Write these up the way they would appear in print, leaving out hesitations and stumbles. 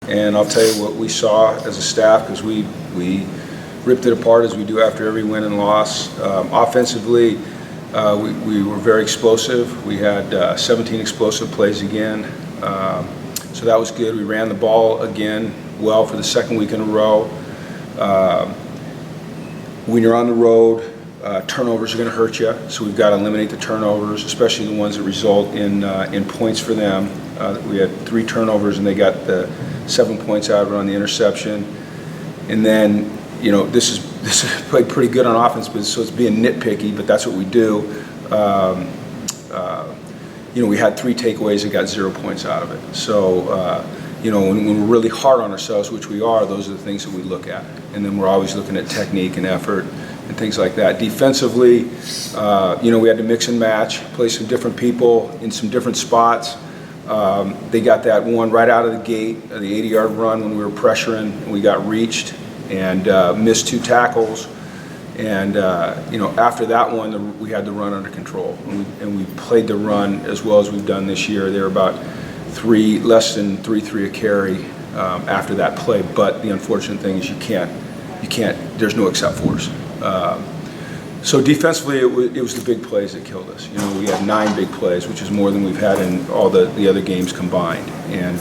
And I'll tell you what we saw as a staff, because we ripped it apart as we do after every win and loss. Offensively, we were very explosive. We had 17 explosive plays again. So that was good. We ran the ball again well for the second week in a row. When you're on the road, turnovers are going to hurt you, so we've got to eliminate the turnovers, especially the ones that result in points for them. We had 3 turnovers, and they got the 7 points out of it on the interception. And then, you know, this is played pretty good on offense, but so it's being nitpicky, but that's what we do. You know, we had 3 takeaways and got 0 points out of it. So, you know, when we're really hard on ourselves, which we are, those are the things that we look at. And then we're always looking at technique and effort and things like that. Defensively, you know, we had to mix and match, play some different people in some different spots. They got that one right out of the gate, the 80-yard run when we were pressuring, and we got reached and missed 2 tackles. And you know, after that one, we had the run under control, and we played the run as well as we've done this year. They were about less than 3.3 a carry after that play. But the unfortunate thing is you can't. There's no except fors. So defensively, it was the big plays that killed us. You know, we had 9 big plays, which is more than we've had in all the other games combined. And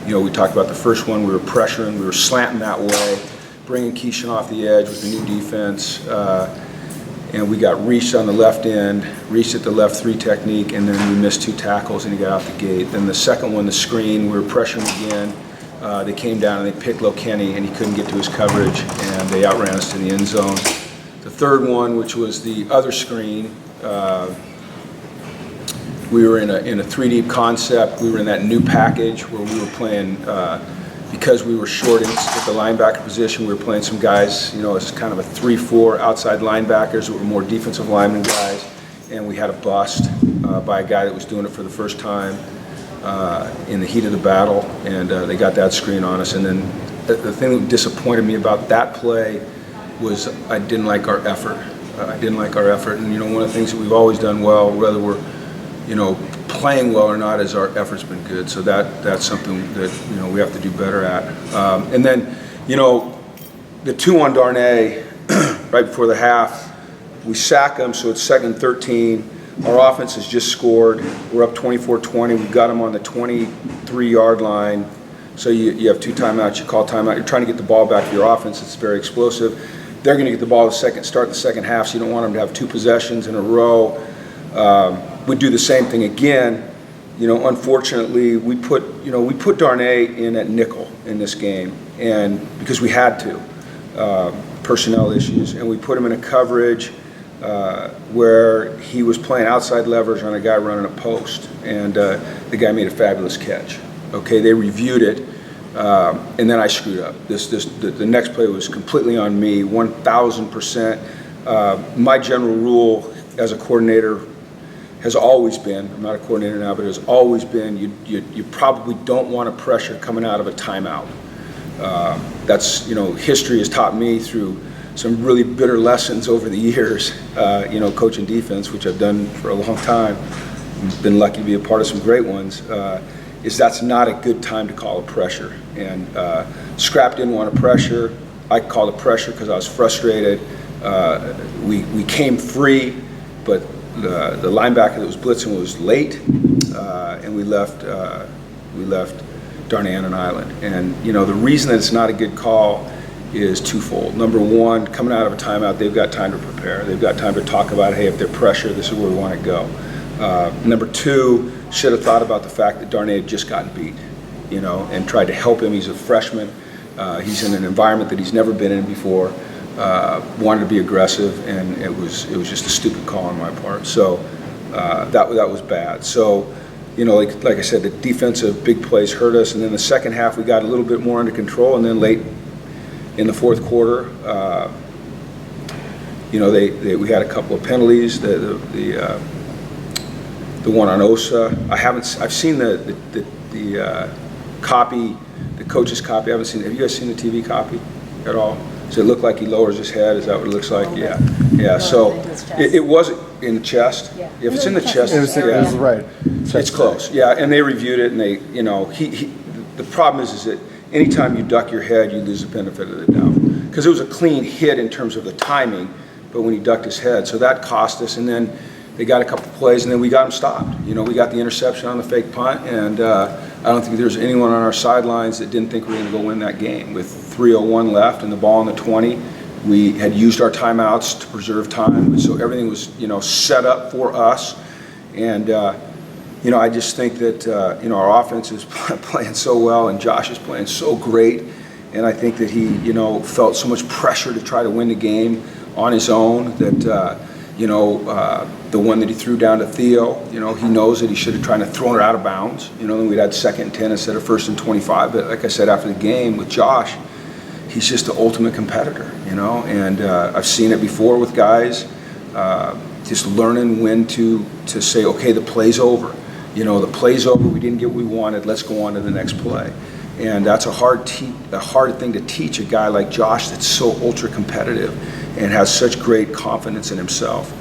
you know, we talked about the first one. We were pressuring, we were slanting that way, bringing Keyshawn off the edge with the new defense, and we got reached on the left end, reached at the left 3 technique, and then we missed 2 tackles and he got out the gate. Then the second one, the screen, we were pressuring again. They came down and they picked Kenny, and he couldn't get to his coverage, and they outran us to the end zone. The third one, which was the other screen, we were in a 3-deep concept. We were in that new package where we were playing, because we were short at the linebacker position, we were playing some guys, you know, as kind of a 3-4 outside linebackers that were more defensive lineman guys, and we had a bust by a guy that was doing it for the first time in the heat of the battle, and they got that screen on us. And then the thing that disappointed me about that play was I didn't like our effort. And you know, one of the things that we've always done well, whether we're, you know, playing well or not, is our effort's been good. So that's something that, you know, we have to do better at. And then, you know, the 2 on Darnay right before the half, we sack them, so it's 2nd 13. Our offense has just scored. We're up 24-20. We've got them on the 23-yard line. So you have 2 timeouts. You call timeout. You're trying to get the ball back to your offense. It's very explosive. They're going to get the ball start the second half, so you don't want them to have 2 possessions in a row. We do the same thing again. You know, unfortunately, we put Darnay in at nickel in this game, and because we had to, personnel issues, and we put him in a coverage where he was playing outside leverage on a guy running a post, and the guy made a fabulous catch. Okay, they reviewed it, and then I screwed up. The next play was completely on me, 1,000%. My general rule as a coordinator has always been, I'm not a coordinator now, but it has always been, you probably don't want to pressure coming out of a timeout. That's, you know, history has taught me through some really bitter lessons over the years, you know, coaching defense, which I've done for a long time, been lucky to be a part of some great ones, is that's not a good time to call a pressure. And Scrap didn't want to pressure. I called a pressure because I was frustrated. We came free, but the linebacker that was blitzing was late, and we left Darnay on an island. And, you know, the reason that it's not a good call is twofold. Number one, coming out of a timeout, they've got time to prepare. They've got time to talk about, hey, if they're pressure, this is where we want to go. Number two, should have thought about the fact that Darnay had just gotten beat, you know, and tried to help him. He's a freshman. He's in an environment that he's never been in before. Wanted to be aggressive, and it was just a stupid call on my part. So that was bad. So, you know, like I said, the defensive big plays hurt us, and then the second half we got a little bit more under control, and then late in the fourth quarter, you know, we had a couple of penalties. The one on Osa, I've seen the copy, the coach's copy. I haven't seen. Have you guys seen the TV copy at all? Does it look like he lowers his head? Is that what it looks like? Yeah. Yeah. So it wasn't in the chest. Yeah. If it's in the chest, it was right. It's close. Yeah. And they reviewed it, and they, you know, the problem is that anytime you duck your head, you lose the benefit of the doubt. Because it was a clean hit in terms of the timing, but when he ducked his head, so that cost us. And then they got a couple plays, and then we got him stopped. You know, we got the interception on the fake punt, and I don't think there's anyone on our sidelines that didn't think we were going to go win that game. With 3:01 left and the ball on the 20, we had used our timeouts to preserve time, so everything was, you know, set up for us. And you know, I just think that you know, our offense is playing so well, and Josh is playing so great. And I think that he, you know, felt so much pressure to try to win the game on his own that, you know, the one that he threw down to Theo, you know, he knows that he should have tried to throw it out of bounds. You know, then we'd had 2nd and 10 instead of 1st and 25. But like I said, after the game with Josh, he's just the ultimate competitor, you know. And I've seen it before with guys, just learning when to say, okay, the play's over. You know, the play's over, we didn't get what we wanted, let's go on to the next play. And that's a hard thing to teach a guy like Josh that's so ultra competitive and has such great confidence in himself.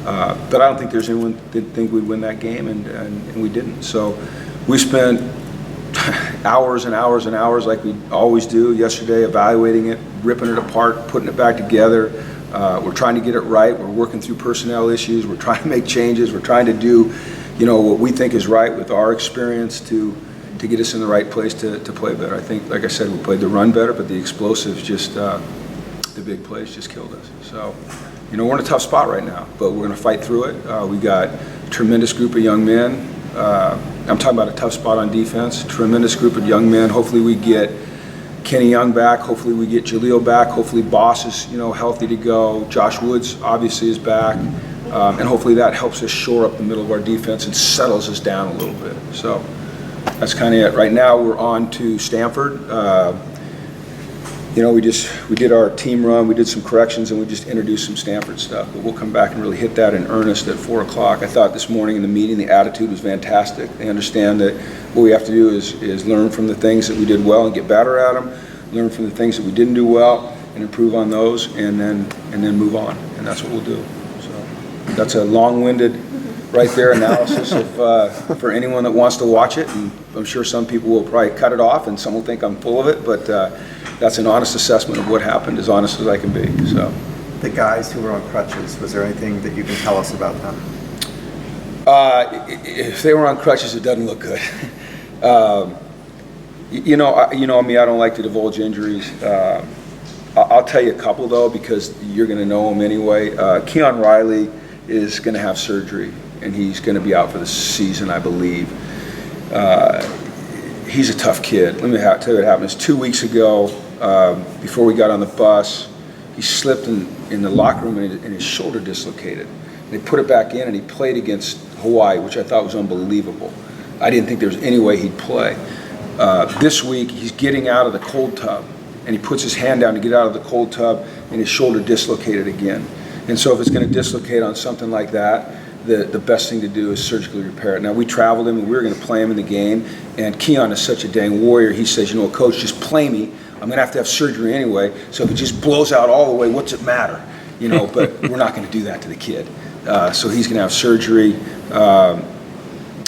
But I don't think there's anyone that didn't think we'd win that game, and we didn't. So we spent hours and hours and hours, like we always do yesterday, evaluating it, ripping it apart, putting it back together. We're trying to get it right. We're working through personnel issues. We're trying to make changes. We're trying to do, you know, what we think is right with our experience to get us in the right place to play better. I think, like I said, we played the run better, but the explosives just, the big plays just killed us. So, you know, we're in a tough spot right now, but we're going to fight through it. We got a tremendous group of young men. I'm talking about a tough spot on defense. Tremendous group of young men. Hopefully we get Kenny Young back. Hopefully we get Jaleel back. Hopefully Boss is, you know, healthy to go. Josh Woods obviously is back. And hopefully that helps us shore up the middle of our defense and settles us down a little bit. So that's kind of it. Right now we're on to Stanford. You know, we did our team run, we did some corrections, and we just introduced some Stanford stuff. But we'll come back and really hit that in earnest at 4 o'clock. I thought this morning in the meeting the attitude was fantastic. They understand that what we have to do is learn from the things that we did well and get better at them, learn from the things that we didn't do well and improve on those, and then move on. And that's what we'll do. So that's a long-winded, right there, analysis of for anyone that wants to watch it. And I'm sure some people will probably cut it off, and some will think I'm full of it. But that's an honest assessment of what happened, as honest as I can be. So, the guys who were on crutches, was there anything that you can tell us about them? If they were on crutches, it doesn't look good. You know me, I don't like to divulge injuries. I'll tell you a couple though, because you're going to know them anyway. Keon Riley is going to have surgery, and he's going to be out for the season, I believe. He's a tough kid. Let me tell you what happened. 2 weeks ago, before we got on the bus, he slipped in the locker room and his shoulder dislocated. They put it back in, and he played against Hawaii, which I thought was unbelievable. I didn't think there was any way he'd play. This week, he's getting out of the cold tub, and he puts his hand down to get out of the cold tub, and his shoulder dislocated again. And so if it's going to dislocate on something like that, the best thing to do is surgically repair it. Now, we traveled him, and we were going to play him in the game, and Keon is such a dang warrior. He says, you know, Coach, just play me. I'm going to have surgery anyway, so if it just blows out all the way, what's it matter? You know, but we're not going to do that to the kid. So he's going to have surgery.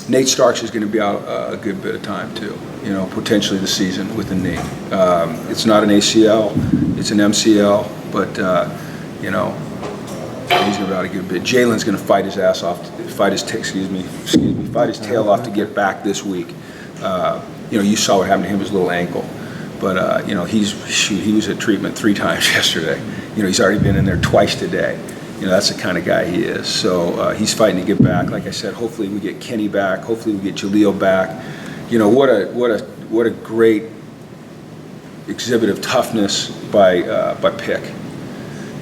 Nate Starks is going to be out a good bit of time, too, you know, potentially the season with the knee. It's not an ACL, it's an MCL, but, you know, he's going to be out a good bit. Jalen's going to fight his ass off, fight his tail off to get back this week. You know, you saw what happened to him, his little ankle. But, you know, he was at treatment 3 times yesterday. You know, he's already been in there twice today. You know, that's the kind of guy he is. So he's fighting to get back. Like I said, hopefully we get Kenny back. Hopefully we get Jaleel back. You know, what a great exhibit of toughness by Pick.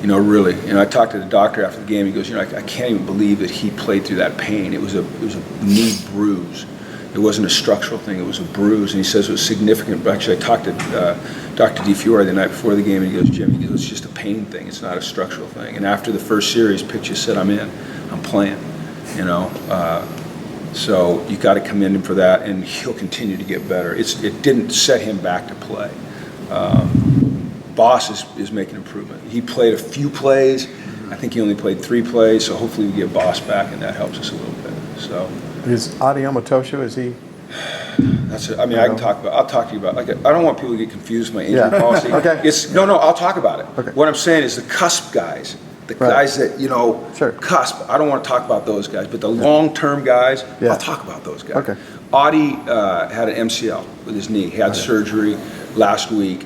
You know, really. You know, I talked to the doctor after the game. He goes, you know, I can't even believe that he played through that pain. It was a knee bruise. It wasn't a structural thing. It was a bruise. And he says it was significant. Actually, I talked to Dr. DiFiore the night before the game, and he goes, Jim, it's just a pain thing. It's not a structural thing. And after the first series, Pick just said, I'm in. I'm playing. You know, so you got to commend him for that, and he'll continue to get better. It didn't set him back to play. Boss is making improvement. He played a few plays. I think he only played 3 plays, so hopefully we get Boss back, and that helps us a little bit. So is Adi Amatosha, is he That's it. I mean, I can talk about. I'll talk to you about. Like, I don't want people to get confused with my injury Yeah. policy. Okay. It's no. I'll talk about it. Okay. What I'm saying is the cusp guys, the Right. guys that Sure. cusp. I don't want to talk about those guys, but the long-term guys, Yeah. I'll talk about those guys. Okay. Audie had an MCL with his knee. He had surgery last week.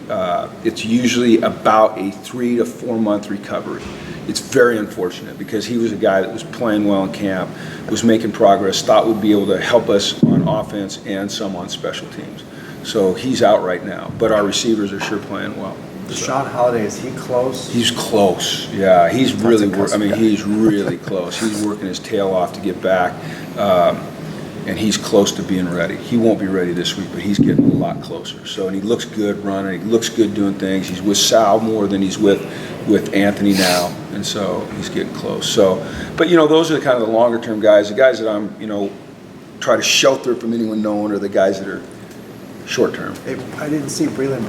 It's usually about a 3 to 4 month recovery. It's very unfortunate because he was a guy that was playing well in camp, was making progress, thought would be able to help us on offense and some on special teams. So he's out right now, but our receivers are sure playing well. Sean Holiday, is he close? He's close. Yeah, he's really. a cusp guy. He's really close. He's working his tail off to get back, and he's close to being ready. He won't be ready this week, but he's getting a lot closer. So, and he looks good running. He looks good doing things. He's with Sal more than he's with Anthony now, and so he's getting close. So, but those are the kind of the longer term guys. The guys that I'm try to shelter from anyone knowing are the guys that are short term. I didn't see Breland